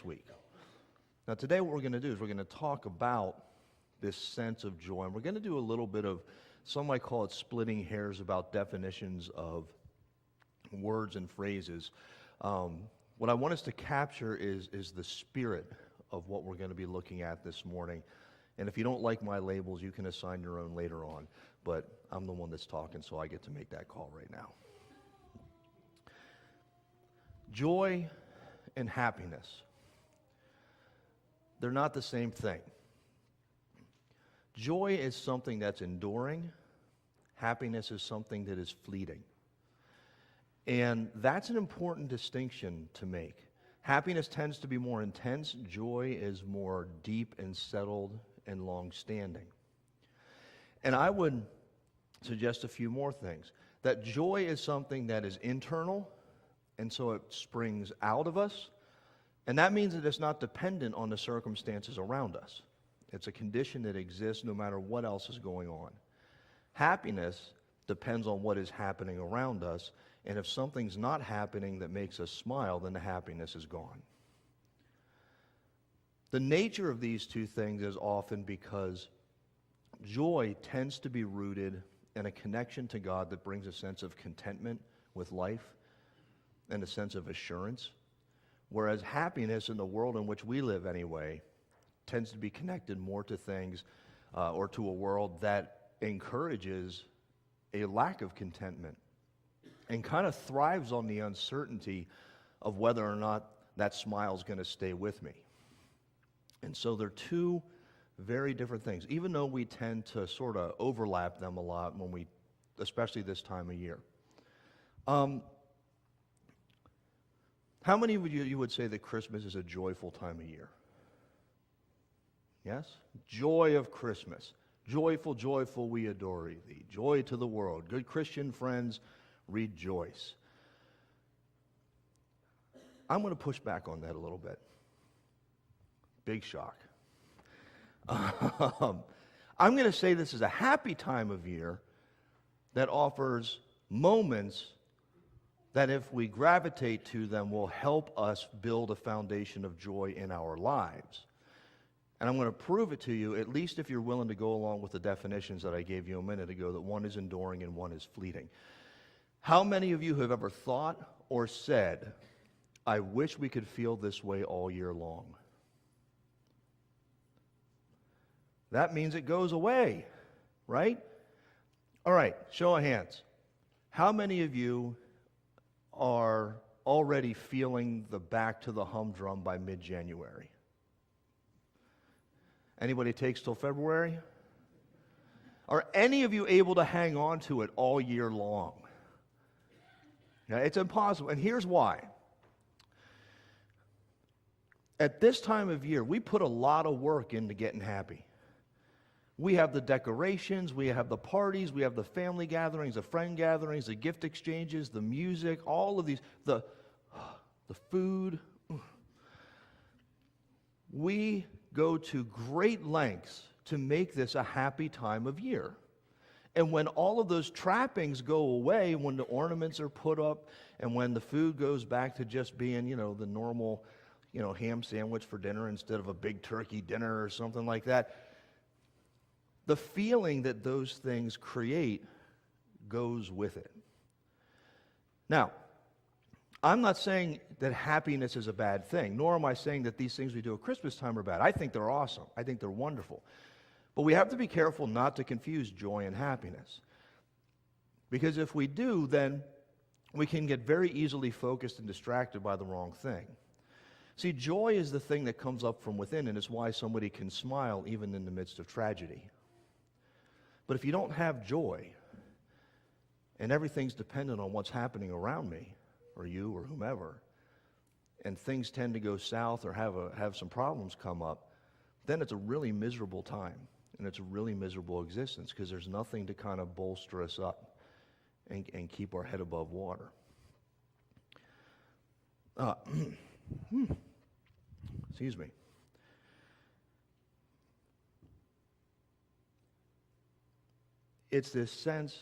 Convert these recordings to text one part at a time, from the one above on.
this week. Now today what we're going to do is we're going to talk about this sense of joy, and we're going to do a little bit of, some might call it splitting hairs about definitions of words and phrases. What I want us to capture is the spirit of what we're going to be looking at this morning. And if you don't like my labels, you can assign your own later on. But I'm the one that's talking, so I get to make that call right now. Joy and happiness. They're not the same thing. Joy is something that's enduring. Happiness is something that is fleeting. And that's an important distinction to make. Happiness tends to be more intense. Joy is more deep and settled and long-standing. And I would suggest a few more things. That joy is something that is internal, and so it springs out of us. And that means that it's not dependent on the circumstances around us. It's a condition that exists no matter what else is going on. Happiness depends on what is happening around us, and if something's not happening that makes us smile, then the happiness is gone. The nature of these two things is often because joy tends to be rooted in a connection to God that brings a sense of contentment with life and a sense of assurance, whereas happiness in the world in which we live anyway tends to be connected more to things or to a world that encourages a lack of contentment and kind of thrives on the uncertainty of whether or not that smile is going to stay with me. And so they're two very different things, even though we tend to sort of overlap them a lot when we, especially this time of year. How many of you would say that Christmas is a joyful time of year? Yes? Joy of Christmas. Joyful, joyful, we adore thee. Joy to the world. Good Christian friends, rejoice. I'm going to push back on that a little bit. Big shock. I'm going to say this is a happy time of year that offers moments that if we gravitate to them will help us build a foundation of joy in our lives. And I'm going to prove it to you, at least if you're willing to go along with the definitions that I gave you a minute ago, that one is enduring and one is fleeting. How many of you have ever thought or said, I wish we could feel this way all year long? That means it goes away, right? All right, show of hands. How many of you are already feeling the back to the humdrum by mid-January? Anybody takes till February? Are any of you able to hang on to it all year long? Yeah, it's impossible, and here's why. At this time of year, we put a lot of work into getting happy. We have the decorations, we have the parties, we have the family gatherings, the friend gatherings, the gift exchanges, the music, all of these, the food. We go to great lengths to make this a happy time of year. And when all of those trappings go away, when the ornaments are put up, and when the food goes back to just being, the normal, ham sandwich for dinner instead of a big turkey dinner or something like that, the feeling that those things create goes with it. Now, I'm not saying that happiness is a bad thing, nor am I saying that these things we do at Christmas time are bad. I think they're awesome. I think they're wonderful. But we have to be careful not to confuse joy and happiness. Because if we do, then we can get very easily focused and distracted by the wrong thing. See, joy is the thing that comes up from within, and it's why somebody can smile even in the midst of tragedy. But if you don't have joy, and everything's dependent on what's happening around me, or you, or whomever, and things tend to go south or have some problems come up, then it's a really miserable time, and it's a really miserable existence, because there's nothing to kind of bolster us up and keep our head above water. Excuse me. It's this sense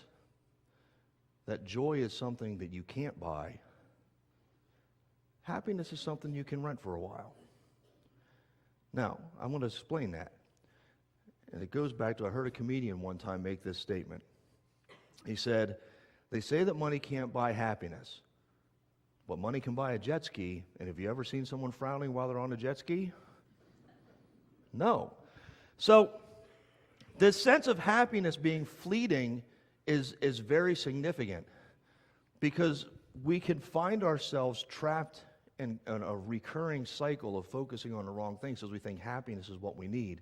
that joy is something that you can't buy. Happiness is something you can rent for a while. Now, I'm going to explain that. And it goes back to, I heard a comedian one time make this statement. He said, they say that money can't buy happiness, but money can buy a jet ski. And have you ever seen someone frowning while they're on a jet ski? No. So this sense of happiness being fleeting is very significant, because we can find ourselves trapped in a recurring cycle of focusing on the wrong things, because we think happiness is what we need.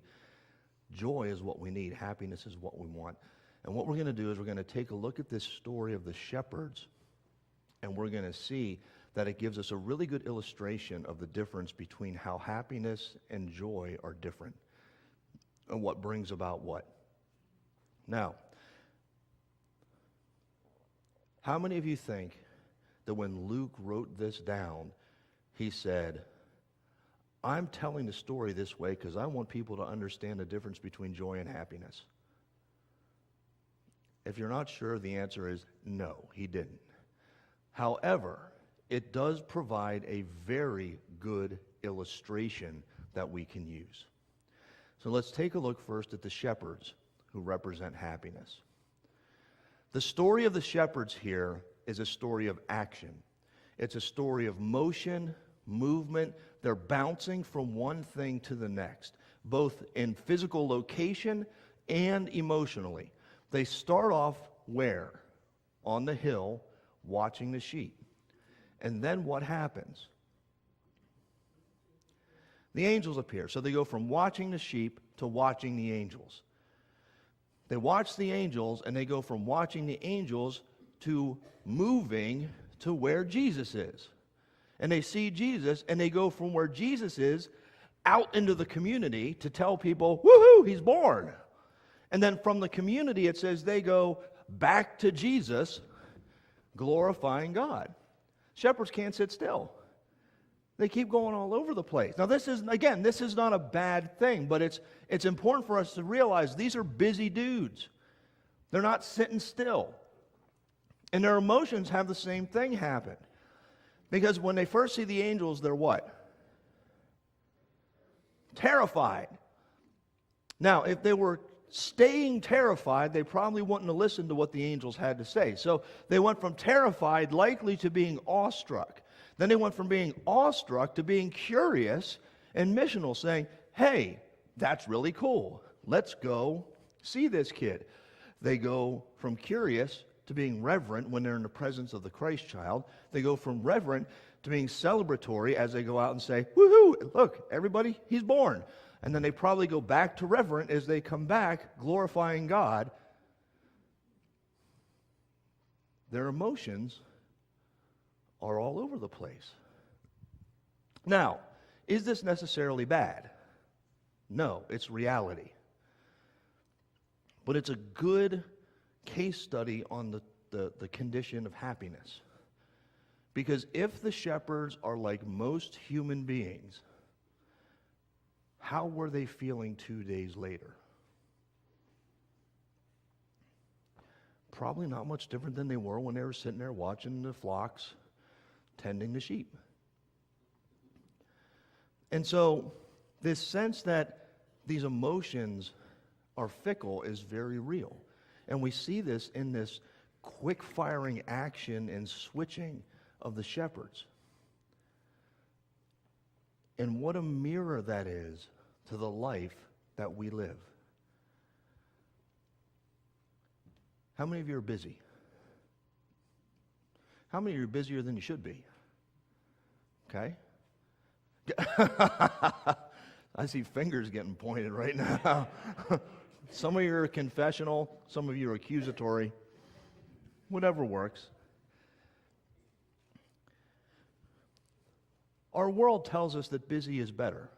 Joy is what we need. Happiness is what we want. And what we're going to do is we're going to take a look at this story of the shepherds, and we're going to see that it gives us a really good illustration of the difference between how happiness and joy are different, and what brings about what. Now, how many of you think that when Luke wrote this down, he said, I'm telling the story this way because I want people to understand the difference between joy and happiness? If you're not sure, the answer is no, he didn't. However, it does provide a very good illustration that we can use. So let's take a look first at the shepherds who represent happiness. The story of the shepherds here is a story of action. It's a story of motion, movement. They're bouncing from one thing to the next, both in physical location and emotionally. They start off where? On the hill, watching the sheep. And then what happens? The angels appear. So they go from watching the sheep to watching the angels. They watch the angels, and they go from watching the angels to moving to where Jesus is. And they see Jesus, and they go from where Jesus is out into the community to tell people, woohoo, he's born. And then from the community, it says they go back to Jesus, glorifying God. Shepherds can't sit still. They keep going all over the place. Now this is not a bad thing, but it's important for us to realize these are busy dudes. They're not sitting still. And their emotions have the same thing happen. Because when they first see the angels, they're what? Terrified. Now, if they were staying terrified, they probably wouldn't have listened to what the angels had to say. So they went from terrified likely to being awestruck. Then they went from being awestruck to being curious and missional, saying, hey, that's really cool. Let's go see this kid. They go from curious to being reverent when they're in the presence of the Christ child. They go from reverent to being celebratory as they go out and say, woohoo, look, everybody, he's born. And then they probably go back to reverent as they come back, glorifying God. Their emotions are all over the place. Now, is this necessarily bad? No, it's reality. But it's a good case study on the condition of happiness. Because if the shepherds are like most human beings, how were they feeling 2 days later? Probably not much different than they were when they were sitting there watching the flocks, tending the sheep. And so this sense that these emotions are fickle is very real. And we see this in this quick-firing action and switching of the shepherds. And what a mirror that is to the life that we live. How many of you are busy? How many of you are busier than you should be? Okay? I see fingers getting pointed right now. Some of you are confessional, some of you are accusatory. Whatever works. Our world tells us that busy is better.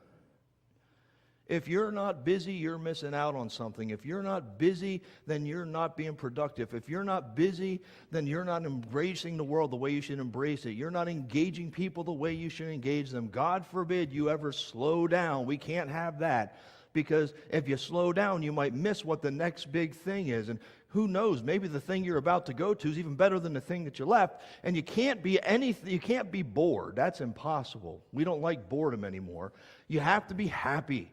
If you're not busy, you're missing out on something. If you're not busy, then you're not being productive. If you're not busy, then you're not embracing the world the way you should embrace it. You're not engaging people the way you should engage them. God forbid you ever slow down. We can't have that. Because if you slow down, you might miss what the next big thing is. And who knows, maybe the thing you're about to go to is even better than the thing that you left. And you can't be bored. That's impossible. We don't like boredom anymore. You have to be happy.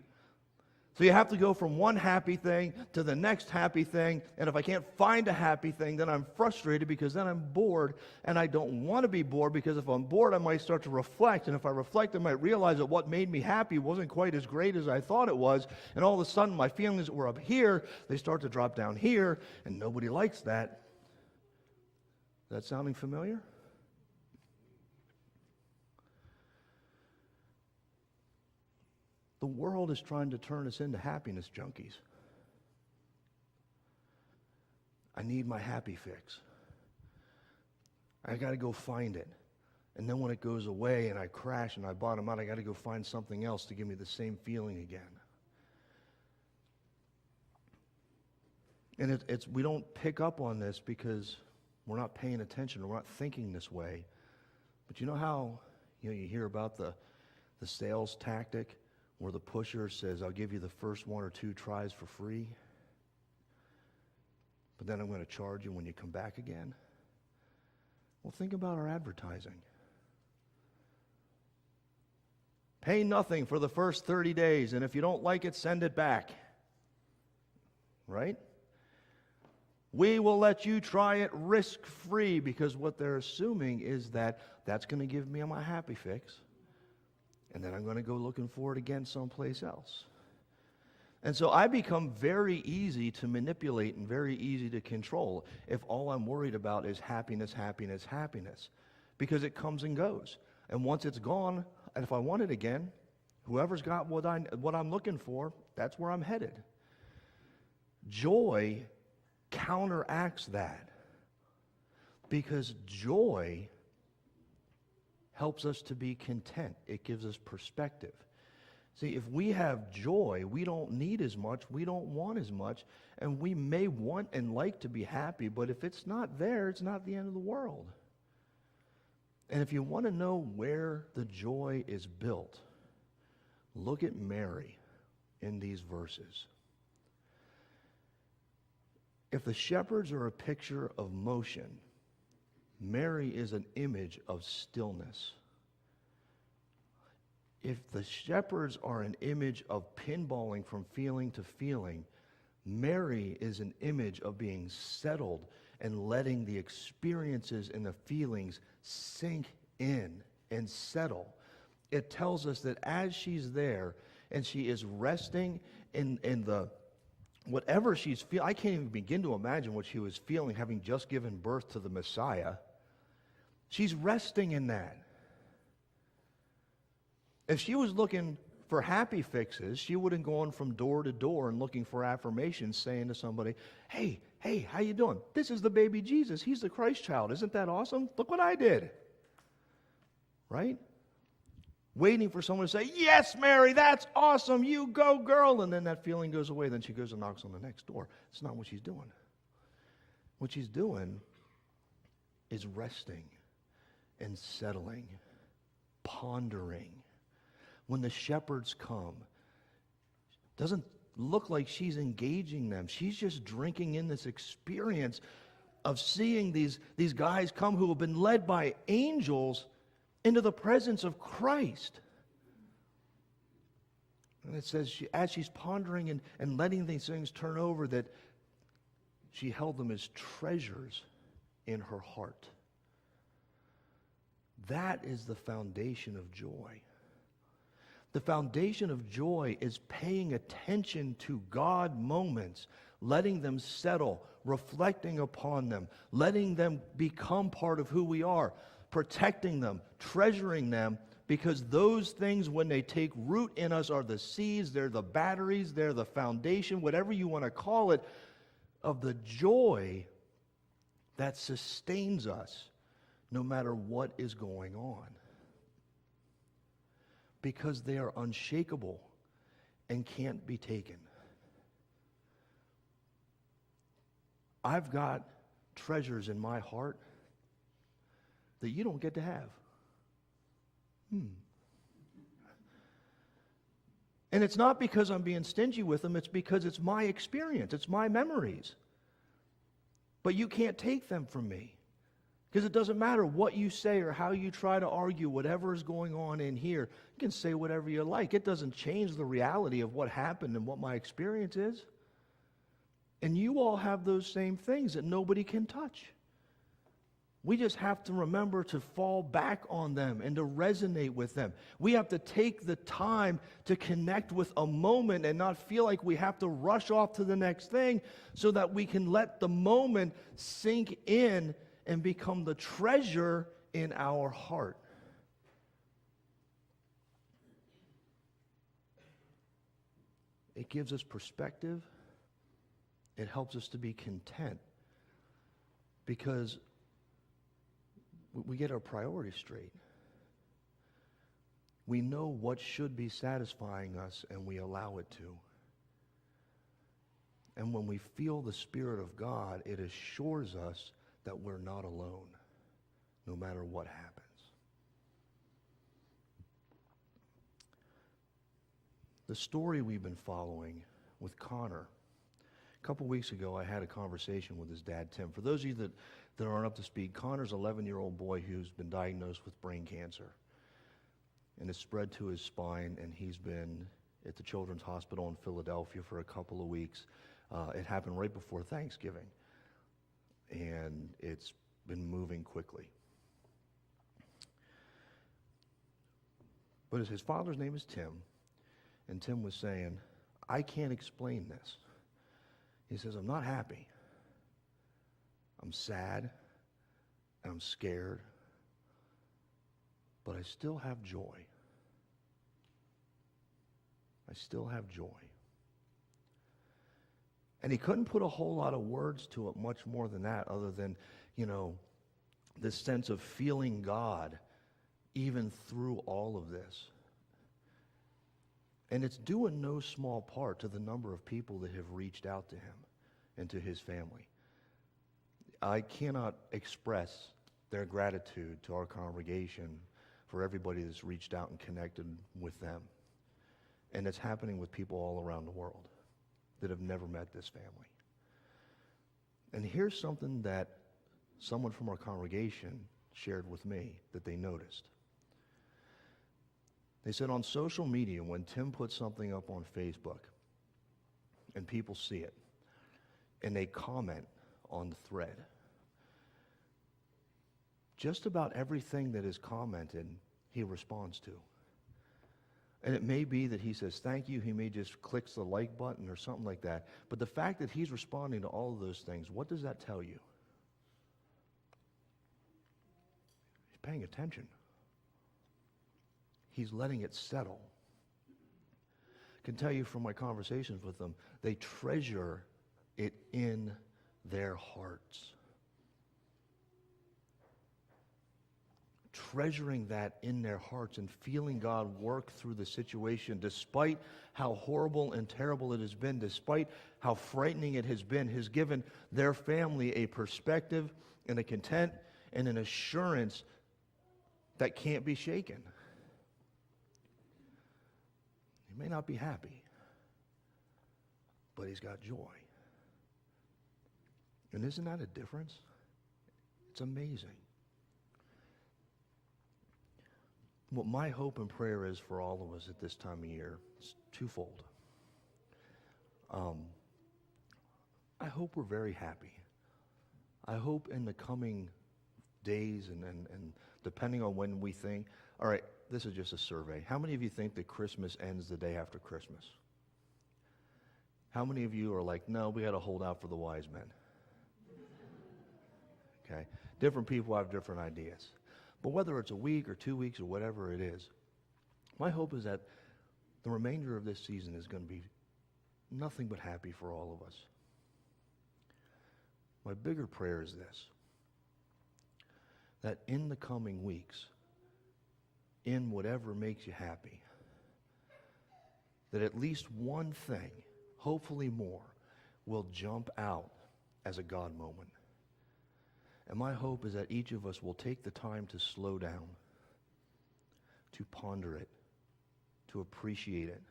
So you have to go from one happy thing to the next happy thing. And if I can't find a happy thing, then I'm frustrated because then I'm bored. And I don't want to be bored because if I'm bored, I might start to reflect. And if I reflect, I might realize that what made me happy wasn't quite as great as I thought it was. And all of a sudden, my feelings that were up here, they start to drop down here. And nobody likes that. Is that sounding familiar? The world is trying to turn us into happiness junkies. I need my happy fix. I got to go find it. And then when it goes away and I crash and I bottom out, I got to go find something else to give me the same feeling again. And we don't pick up on this because we're not paying attention or we're not thinking this way. But you know how you hear about the sales tactic where the pusher says, I'll give you the first 1 or 2 tries for free, but then I'm going to charge you when you come back again? Well, think about our advertising. Pay nothing for the first 30 days, and if you don't like it, send it back. Right? We will let you try it risk-free, because what they're assuming is that that's going to give me my happy fix. And then I'm going to go looking for it again someplace else. And so I become very easy to manipulate and very easy to control if all I'm worried about is happiness, happiness, happiness. Because it comes and goes. And once it's gone, and if I want it again, whoever's got what I'm looking for, that's where I'm headed. Joy counteracts that. Because joy helps us to be content. It gives us perspective. See, if we have joy, we don't need as much, we don't want as much, and we may want and like to be happy, but if it's not there, it's not the end of the world. And if you want to know where the joy is built, look at Mary in these verses. If the shepherds are a picture of motion, Mary is an image of stillness. If the shepherds are an image of pinballing from feeling to feeling, Mary is an image of being settled and letting the experiences and the feelings sink in and settle. It tells us that as she's there and she is resting in the whatever she's feeling, I can't even begin to imagine what she was feeling having just given birth to the Messiah. She's resting in that. If she was looking for happy fixes, she wouldn't go on from door to door and looking for affirmations, saying to somebody, hey, how you doing? This is the baby Jesus. He's the Christ child. Isn't that awesome? Look what I did. Right? Waiting for someone to say, yes, Mary, that's awesome. You go, girl. And then that feeling goes away. Then she goes and knocks on the next door. It's not what she's doing. What she's doing is resting and settling, pondering. When the shepherds come, it doesn't look like she's engaging them. She's just drinking in this experience of seeing these guys come who have been led by angels into the presence of Christ. And it says, as she's pondering and letting these things turn over, that she held them as treasures in her heart. That is the foundation of joy. The foundation of joy is paying attention to God moments, letting them settle, reflecting upon them, letting them become part of who we are, protecting them, treasuring them, because those things, when they take root in us, are the seeds, they're the batteries, they're the foundation, whatever you want to call it, of the joy that sustains us no matter what is going on. Because they are unshakable and can't be taken. I've got treasures in my heart that you don't get to have. And it's not because I'm being stingy with them, it's because it's my experience, it's my memories. But you can't take them from me. Because it doesn't matter what you say or how you try to argue whatever is going on in here. You can say whatever you like. It doesn't change the reality of what happened and what my experience is. And you all have those same things that nobody can touch. We just have to remember to fall back on them and to resonate with them. We have to take the time to connect with a moment and not feel like we have to rush off to the next thing, so that we can let the moment sink in and become the treasure in our heart. It gives us perspective. It helps us to be content, because we get our priorities straight. We know what should be satisfying us, and we allow it to. And when we feel the Spirit of God, it assures us that we're not alone, no matter what happens. The story we've been following with Connor. A couple weeks ago, I had a conversation with his dad, Tim. For those of you that aren't up to speed, Connor's an 11-year-old boy who's been diagnosed with brain cancer. And it's spread to his spine, and he's been at the Children's Hospital in Philadelphia for a couple of weeks. It happened right before Thanksgiving. And it's been moving quickly. But his father's name is Tim, and Tim was saying, I can't explain this. He says, I'm not happy. I'm sad, and I'm scared, but I still have joy. I still have joy. And he couldn't put a whole lot of words to it, much more than that, other than, this sense of feeling God even through all of this. And it's due in no small part to the number of people that have reached out to him and to his family. I cannot express their gratitude to our congregation for everybody that's reached out and connected with them. And it's happening with people all around the world that have never met this family. And here's something that someone from our congregation shared with me that they noticed. They said on social media, when Tim puts something up on Facebook and people see it and they comment on the thread, just about everything that is commented, he responds to. And it may be that he says thank you, he may just clicks the like button or something like that. But the fact that he's responding to all of those things, what does that tell you? He's paying attention. He's letting it settle. I can tell you from my conversations with them, they treasure it in their hearts. Treasuring that in their hearts and feeling God work through the situation, despite how horrible and terrible it has been, despite how frightening it has been, has given their family a perspective and a content and an assurance that can't be shaken. He may not be happy, but he's got joy. And isn't that a difference? It's amazing. What my hope and prayer is for all of us at this time of year is twofold. I hope we're very happy. I hope in the coming days and depending on when we think, all right, this is just a survey. How many of you think that Christmas ends the day after Christmas? How many of you are like, no, we got to hold out for the wise men? Okay. Different people have different ideas. But whether it's a week or 2 weeks or whatever it is, my hope is that the remainder of this season is going to be nothing but happy for all of us. My bigger prayer is this, that in the coming weeks, in whatever makes you happy, that at least one thing, hopefully more, will jump out as a God moment. And my hope is that each of us will take the time to slow down, to ponder it, to appreciate it,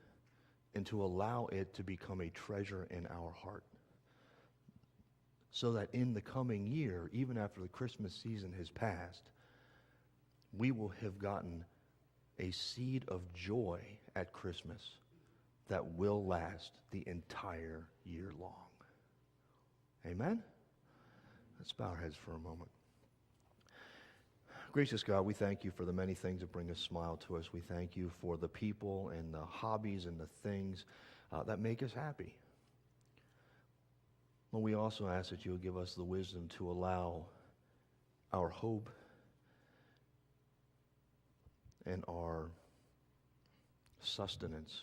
and to allow it to become a treasure in our heart. So that in the coming year, even after the Christmas season has passed, we will have gotten a seed of joy at Christmas that will last the entire year long. Amen? Let's bow our heads for a moment. Gracious God, we thank you for the many things that bring a smile to us. We thank you for the people and the hobbies and the things that make us happy. But we also ask that you will give us the wisdom to allow our hope and our sustenance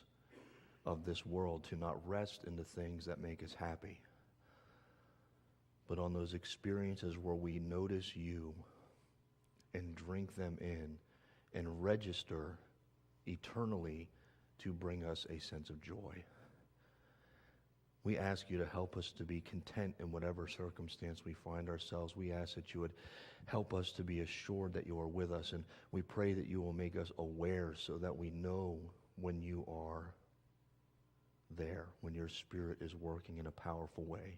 of this world to not rest in the things that make us happy, but on those experiences where we notice you and drink them in and register eternally to bring us a sense of joy. We ask you to help us to be content in whatever circumstance we find ourselves. We ask that you would help us to be assured that you are with us, and we pray that you will make us aware so that we know when you are there, when your Spirit is working in a powerful way.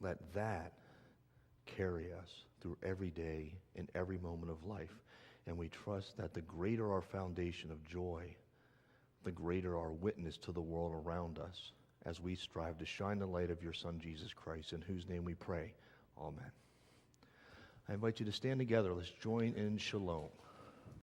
Let that carry us through every day and every moment of life. And we trust that the greater our foundation of joy, the greater our witness to the world around us as we strive to shine the light of your Son, Jesus Christ, in whose name we pray. Amen. I invite you to stand together. Let's join in shalom.